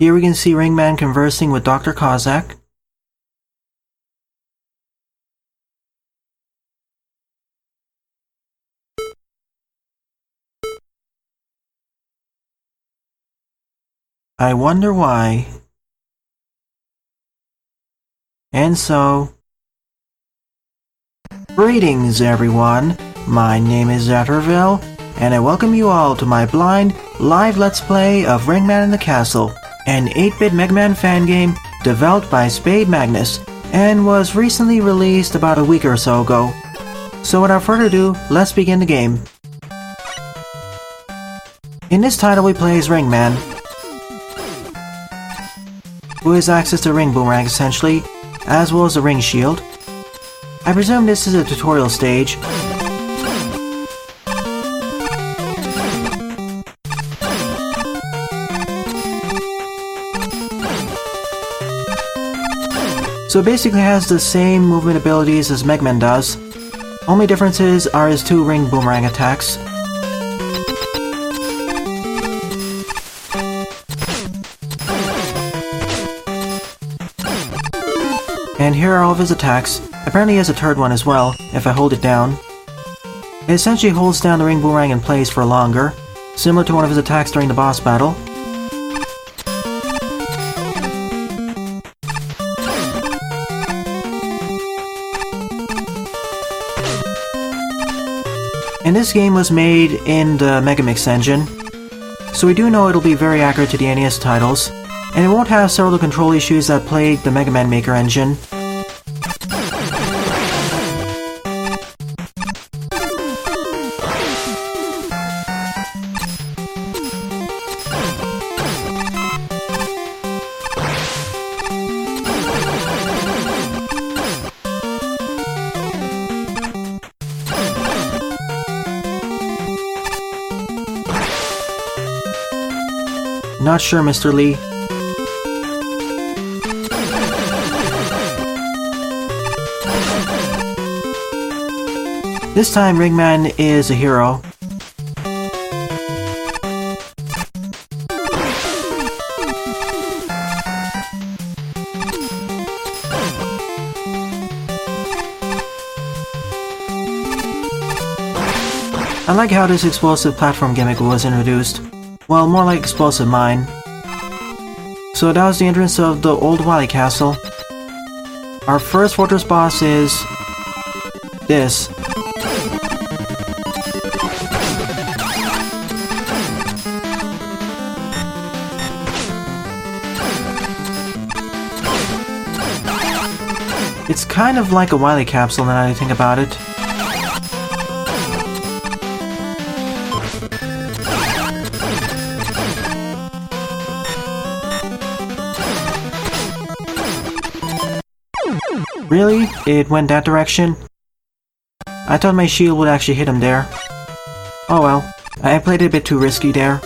Here we can see Ringman conversing with Dr. Kozak. I wonder why. And so... Greetings, everyone. My name is Zatterville, and I welcome you all to my blind, live Let's Play of Ringman in the Castle, an 8-bit Mega Man fan game developed by Spade Magnus, and was recently released about a week or so ago. So without further ado, let's begin the game. In this title we play as Ringman, who has access to Ring Boomerang essentially, as well as the Ring Shield. I presume this is a tutorial stage. So it basically has the same movement abilities as Mega Man does. Only differences are his 2 Ring Boomerang attacks. And here are all of his attacks. Apparently he has a third one as well, if I hold it down. It essentially holds down the Ring Boomerang in place for longer, similar to one of his attacks during the boss battle. And this game was made in the Megamix engine, so we do know it'll be very accurate to the NES titles, and it won't have several control issues that plagued the Mega Man Maker engine. Not sure, Mr. Lee. This time, Ringman is a hero. I like how this explosive platform gimmick was introduced. Well, more like explosive mine. So that was the entrance of the Old Wily Castle. Our first fortress boss is... this. It's kind of like a Wily capsule now that I think about it. Really? It went that direction? I thought my shield would actually hit him there. Oh well, I played it a bit too risky there.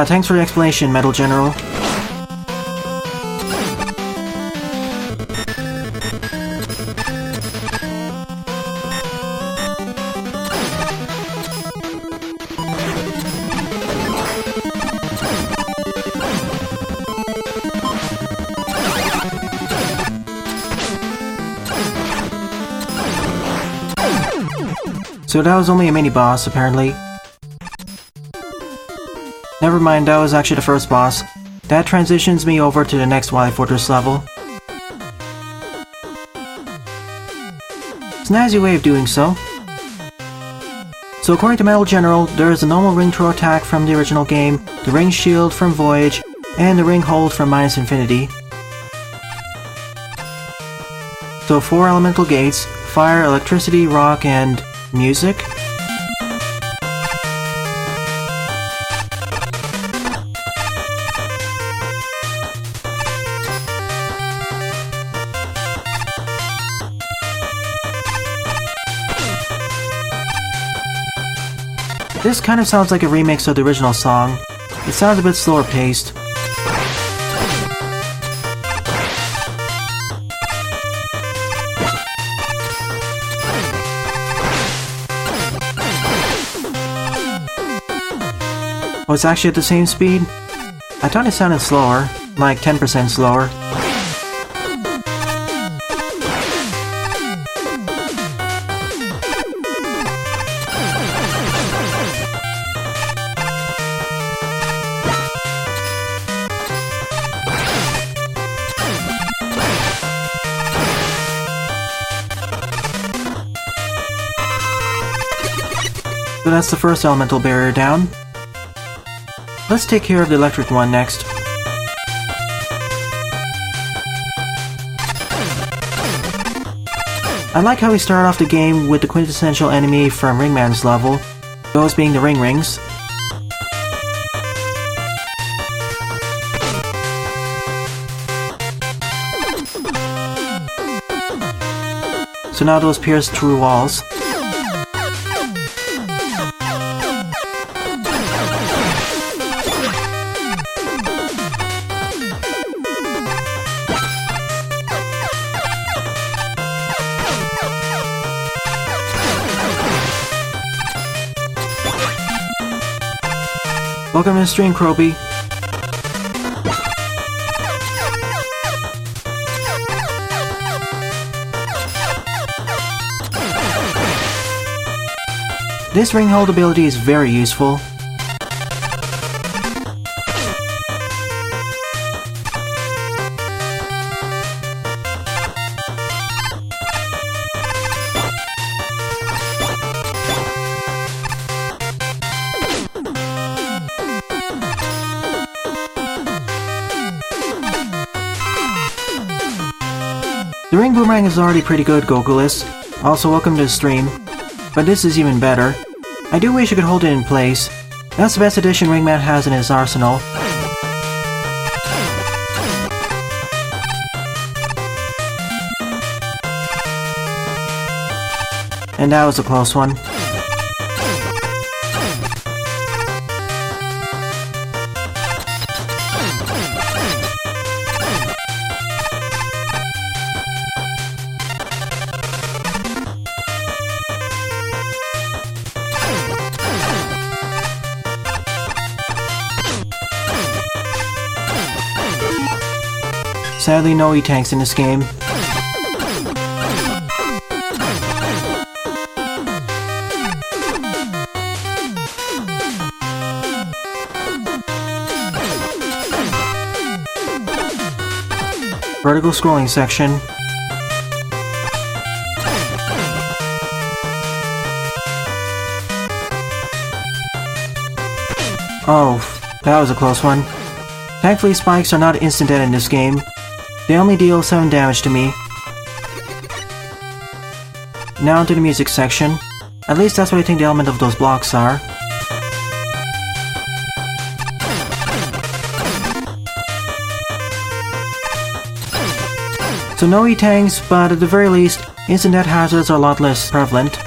Thanks for the explanation, Metal General. So that was only a mini-boss, apparently. Never mind, that was actually the first boss. That transitions me over to the next Wily Fortress level. Snazzy way of doing so. So according to Metal General, there is a normal ring throw attack from the original game, the ring shield from Voyage, and the ring hold from Minus Infinity. So 4 elemental gates: fire, electricity, rock, and music. This kind of sounds like a remix of the original song. It sounds a bit slower paced. Oh, it's actually at the same speed? I thought it sounded slower, like 10% slower. So that's the first elemental barrier down. Let's take care of the electric one next. I like how we start off the game with the quintessential enemy from Ringman's level, those being the ring rings. So now those pierce through walls. Welcome to the stream, Croby. This ring hold ability is very useful. The ring boomerang is already pretty good, Gokulis. Also, welcome to the stream. But this is even better. I do wish you could hold it in place. That's the best addition Ringman has in his arsenal. And that was a close one. Sadly, no E-tanks in this game. Vertical scrolling section. Oh, that was a close one. Thankfully, spikes are not instant dead in this game. They only deal 7 damage to me. Now into the music section. At least that's what I think the element of those blocks are. So no E-tanks, but at the very least, instant death hazards are a lot less prevalent.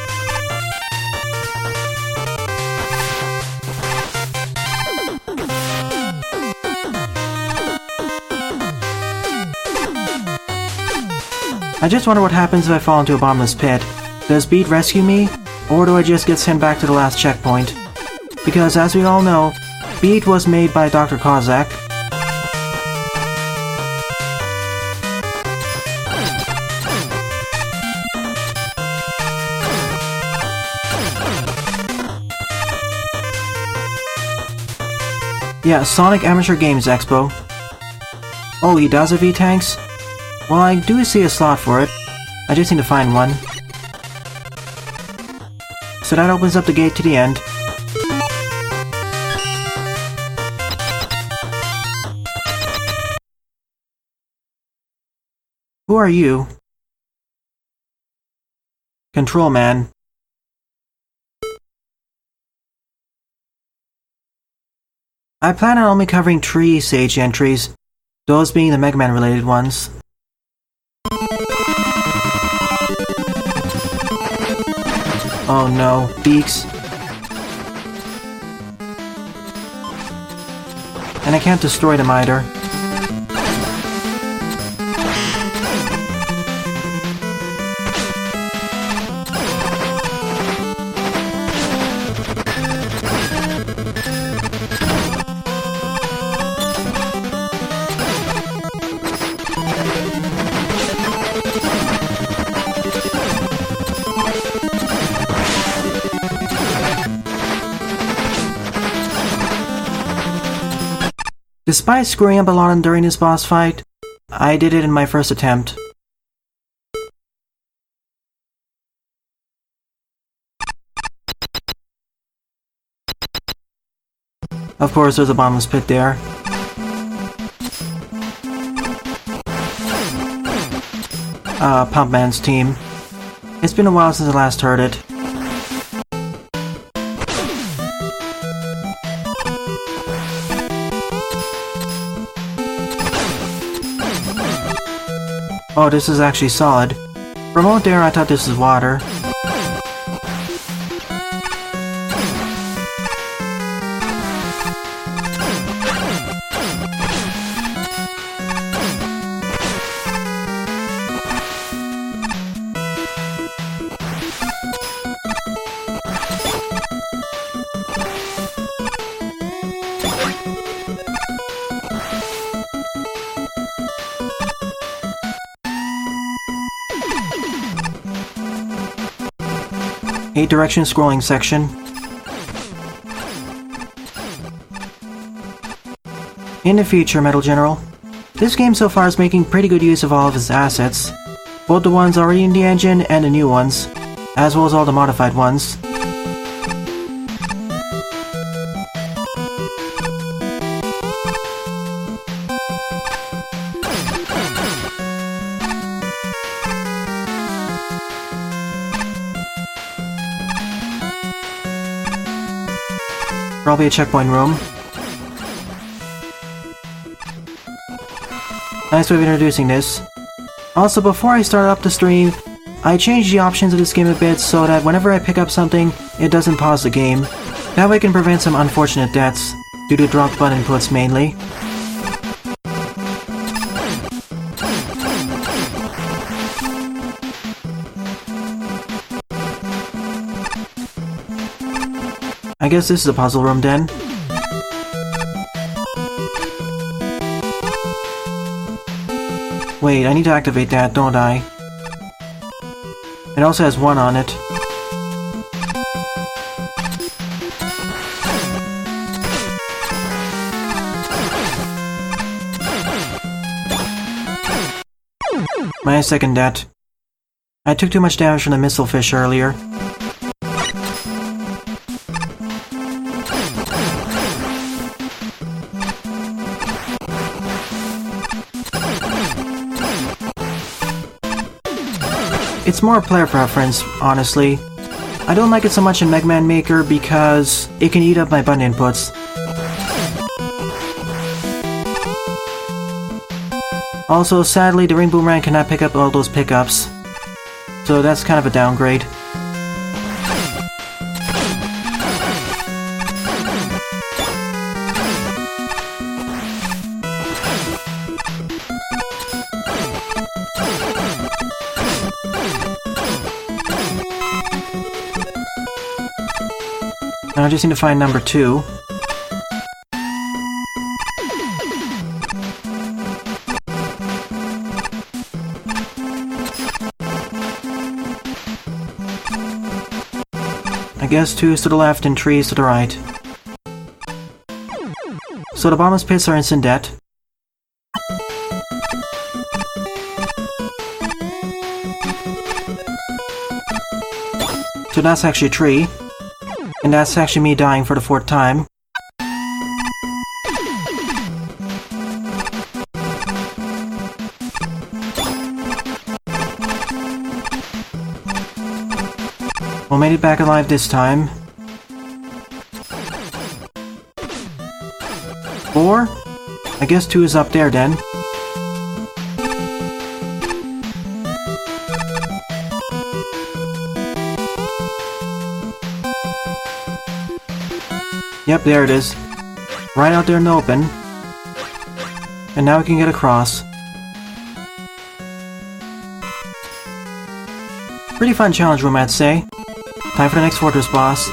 I just wonder what happens if I fall into a bottomless pit. Does Beat rescue me, or do I just get sent back to the last checkpoint? Because as we all know, Beat was made by Dr. Kozak. Yeah, Sonic Amateur Games Expo. Oh, he does have E-tanks? Well, I do see a slot for it. I just need to find one. So that opens up the gate to the end. Who are you? Control Man. I plan on only covering 3 Sage entries, those being the Mega Man related ones. Oh no, Beaks. And I can't destroy them either. Despite screwing up a lot during this boss fight, I did it in my first attempt. Of course, there's a bottomless pit there. Pump Man's team. It's been a while since I last heard it. Oh, this is actually solid. For a moment there, I thought this was water. Eight direction scrolling section. In the future, Metal General, this game so far is making pretty good use of all of its assets, both the ones already in the engine and the new ones, as well as all the modified ones. Probably a checkpoint room. Nice way of introducing this. Also, before I start up the stream, I changed the options of this game a bit so that whenever I pick up something, it doesn't pause the game. That way I can prevent some unfortunate deaths, due to dropped button inputs mainly. I guess this is a puzzle room then. Wait, I need to activate that, don't I? It also has 1 on it. My second that. I took too much damage from the missile fish earlier. It's more player preference, honestly. I don't like it so much in Mega Man Maker because it can eat up my button inputs. Also, sadly, the Ring Boomerang cannot pick up all those pickups, so that's kind of a downgrade. Now I just need to find number 2. I guess 2 is to the left and 3 is to the right. So the bottomless pits are instant death. So that's actually a tree. And that's actually me dying for the 4th time. Well, made it back alive this time. 4? I guess 2 is up there then. Yep, there it is. Right out there in the open. And now we can get across. Pretty fun challenge room, I'd say. Time for the next fortress boss.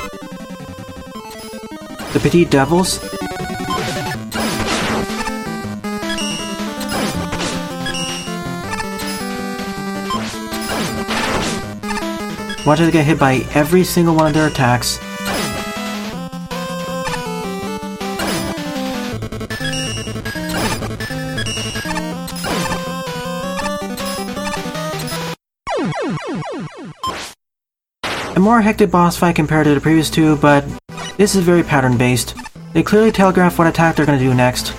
The Petite Devils. Watch it get hit by every single one of their attacks. A more hectic boss fight compared to the previous two, but this is very pattern-based. They clearly telegraph what attack they're going to do next.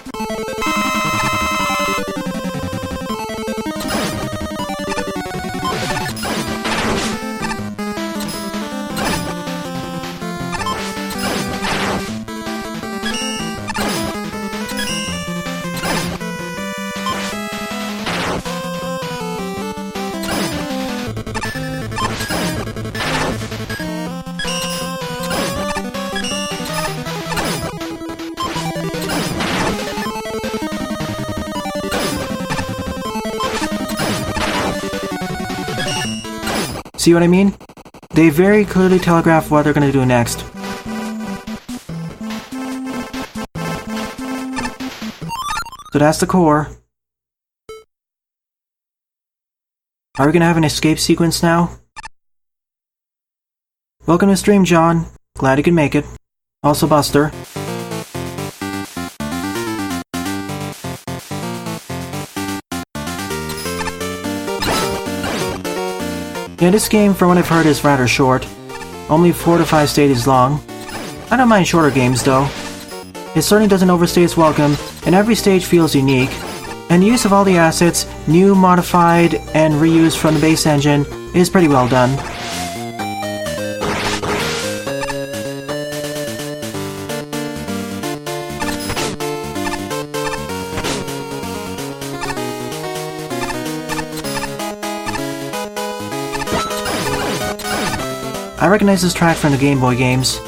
See what I mean? They very clearly telegraph what they're going to do next. So that's the core. Are we going to have an escape sequence now? Welcome to the stream, John. Glad you could make it. Also Buster. Yeah, this game, from what I've heard, is rather short. Only 4 to 5 stages long. I don't mind shorter games, though. It certainly doesn't overstay its welcome, and every stage feels unique. And the use of all the assets, new, modified, and reused from the base engine, is pretty well done. I recognize this track from the Game Boy games.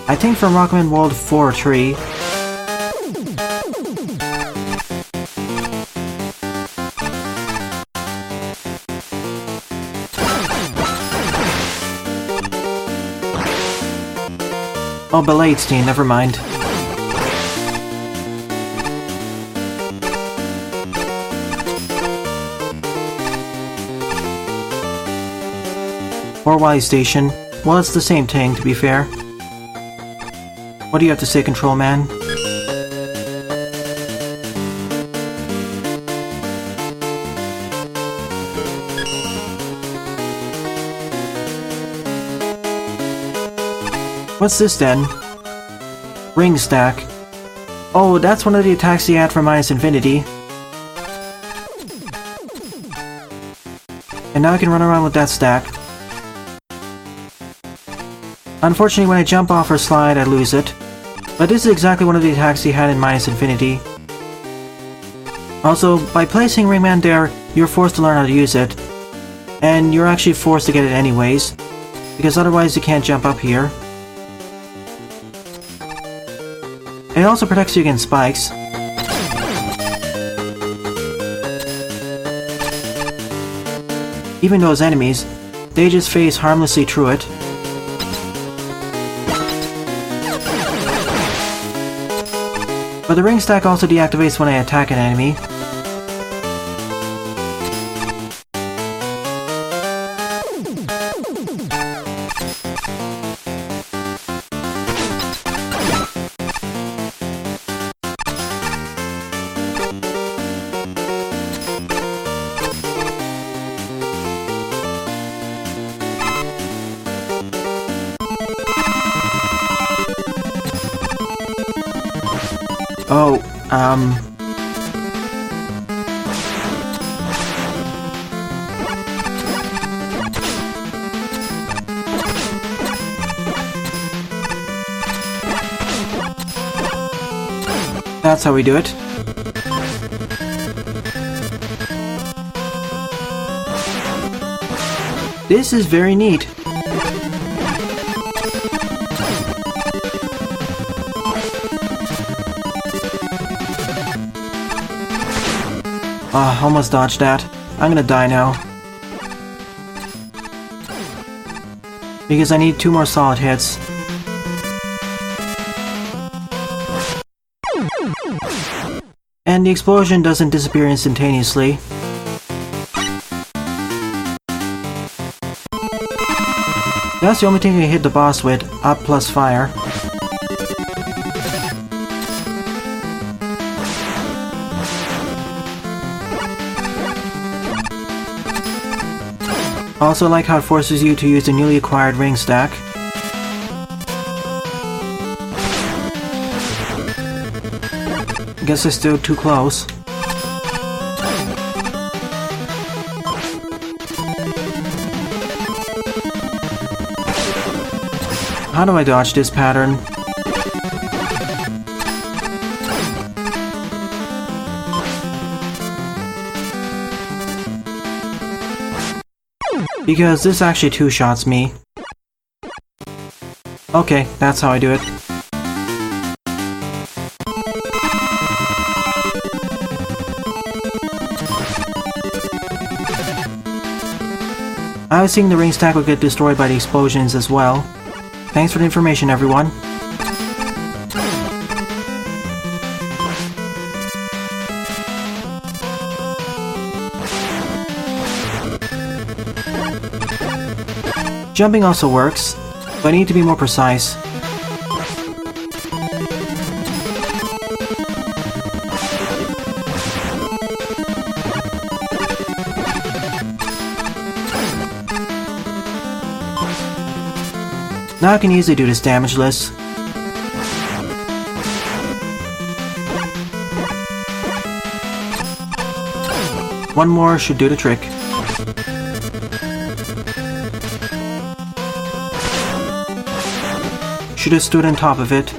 I think from Rockman World 4 or 3. Oh, Belayed Steam, never mind. Or Y Station. Well, it's the same thing, to be fair. What do you have to say, Control Man? What's this then? Ring Stack. Oh, that's one of the attacks he had for minus infinity. And now I can run around with that stack. Unfortunately, when I jump off or slide, I lose it. But this is exactly one of the attacks he had in minus infinity. Also, by placing Ringman there, you're forced to learn how to use it. And you're actually forced to get it anyways, because otherwise you can't jump up here. It also protects you against spikes. Even those enemies, they just phase harmlessly through it. But the ring stack also deactivates when I attack an enemy. Oh, that's how we do it. This is very neat. Almost dodged that. I'm gonna die now. Because I need 2 more solid hits. And the explosion doesn't disappear instantaneously. That's the only thing I can hit the boss with, up plus fire. Also, I like how it forces you to use the newly acquired ring stack. Guess I stood too close. How do I dodge this pattern? Because this actually 2-shots me. Okay, that's how I do it. I was thinking the ring stack would get destroyed by the explosions as well. Thanks for the information, everyone. Jumping also works, but I need to be more precise. Now I can easily do this damageless. One more should do the trick. Should have stood on top of it.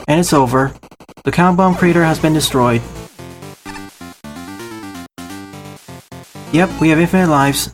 And it's over. The count bomb crater has been destroyed. Yep, we have infinite lives.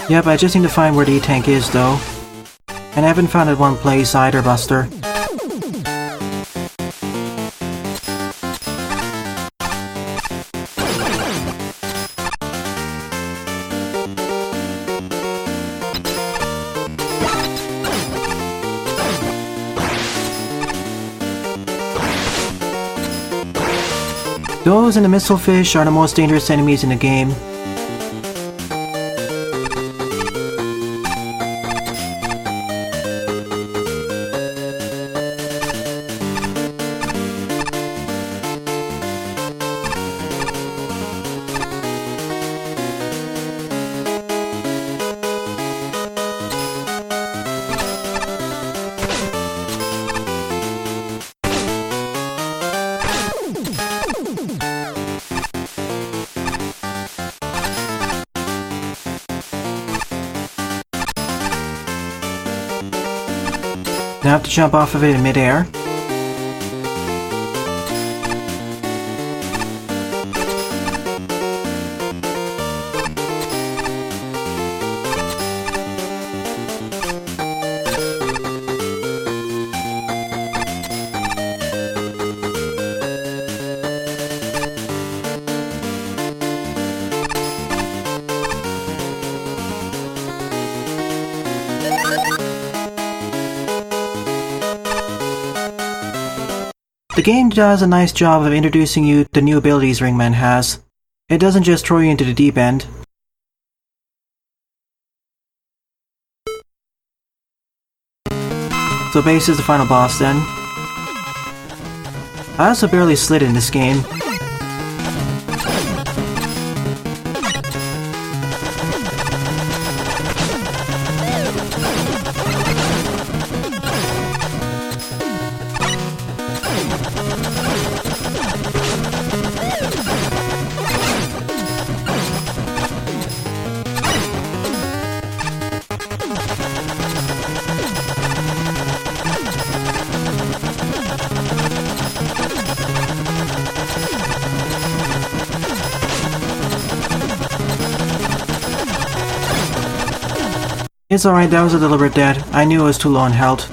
Yep, I just need to find where the E-Tank is, though. And I haven't found it in one place either, Buster. Those and the missile fish are the most dangerous enemies in the game. Now I have to jump off of it in midair. The game does a nice job of introducing you to the new abilities Ringman has. It doesn't just throw you into the deep end. So base is the final boss then. I also barely slid in this game. It's alright, that was a deliberate death. I knew it was too low on health.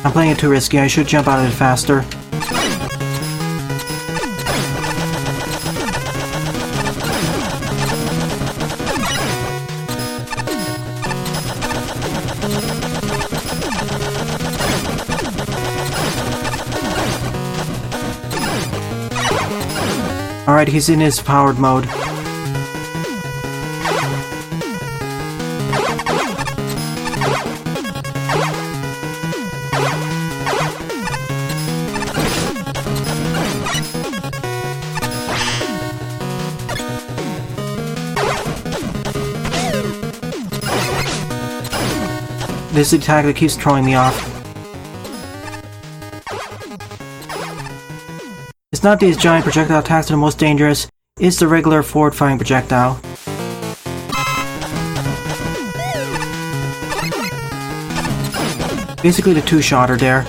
I'm playing it too risky, I should jump out of it faster. Alright, he's in his powered mode. This is the attack that keeps throwing me off. It's not these giant projectile attacks that are most dangerous, it's the regular forward-firing projectile. Basically the two-shotter there.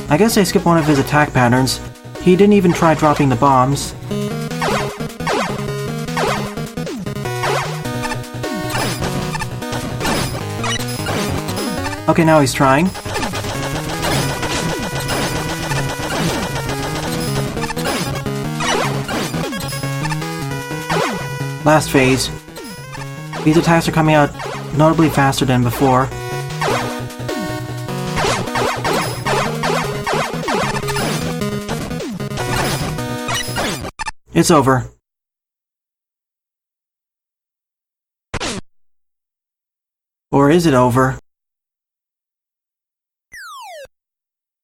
I guess I skipped one of his attack patterns. He didn't even try dropping the bombs. Okay, now he's trying. Last phase. These attacks are coming out notably faster than before. It's over. Or is it over?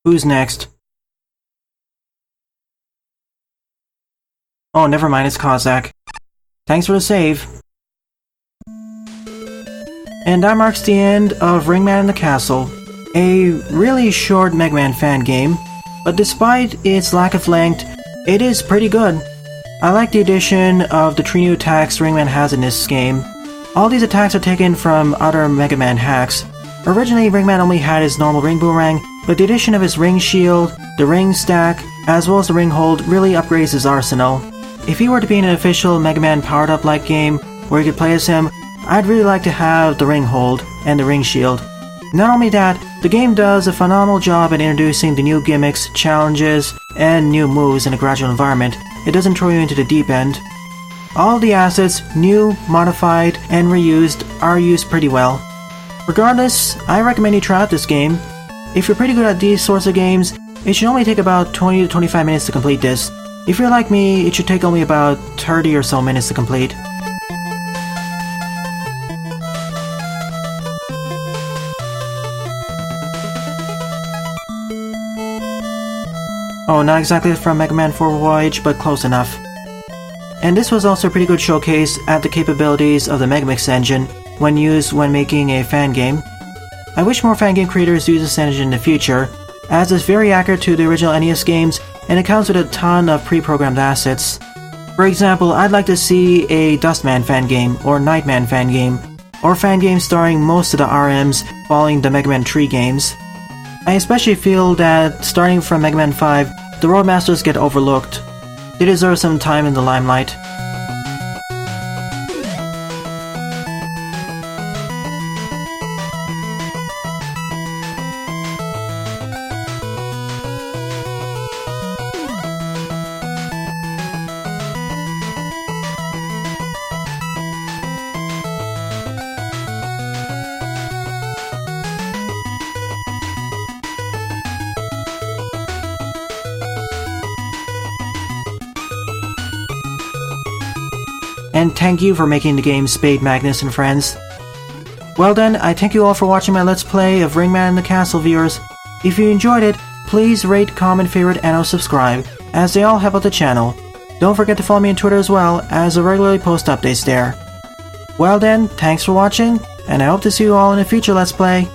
Who's next? Oh, never mind, it's Kozak. Thanks for the save. And that marks the end of Ringman in the Castle. A really short Mega Man fan game, but despite its lack of length, it is pretty good. I like the addition of the 3 new attacks Ringman has in this game. All these attacks are taken from other Mega Man hacks. Originally, Ringman only had his normal ring boomerang, but the addition of his ring shield, the ring stack, as well as the ring hold really upgrades his arsenal. If he were to be in an official Mega Man powered-up like game, where you could play as him, I'd really like to have the ring hold and the ring shield. Not only that, the game does a phenomenal job at introducing the new gimmicks, challenges, and new moves in a gradual environment. It doesn't throw you into the deep end. All the assets, new, modified, and reused, are used pretty well. Regardless, I recommend you try out this game. If you're pretty good at these sorts of games, it should only take about 20 to 25 minutes to complete this. If you're like me, it should take only about 30 or so minutes to complete. Oh, not exactly from Mega Man 4 Voyage, but close enough. And this was also a pretty good showcase at the capabilities of the Megamix engine when used when making a fan game. I wish more fan game creators use this engine in the future, as it's very accurate to the original NES games and it comes with a ton of pre-programmed assets. For example, I'd like to see a Dustman fan game, or Nightman fan game, or fan games starring most of the RMs following the Mega Man 3 games. I especially feel that, starting from Mega Man 5, the Roadmasters get overlooked. They deserve some time in the limelight. and thank you for making the game Spade Magnus and Friends. Well then, I thank you all for watching my Let's Play of Ringman in the Castle, viewers. If you enjoyed it, please rate, comment, favorite, and or subscribe, as they all help out the channel. Don't forget to follow me on Twitter as well, as I regularly post updates there. Well then, thanks for watching, and I hope to see you all in a future Let's Play.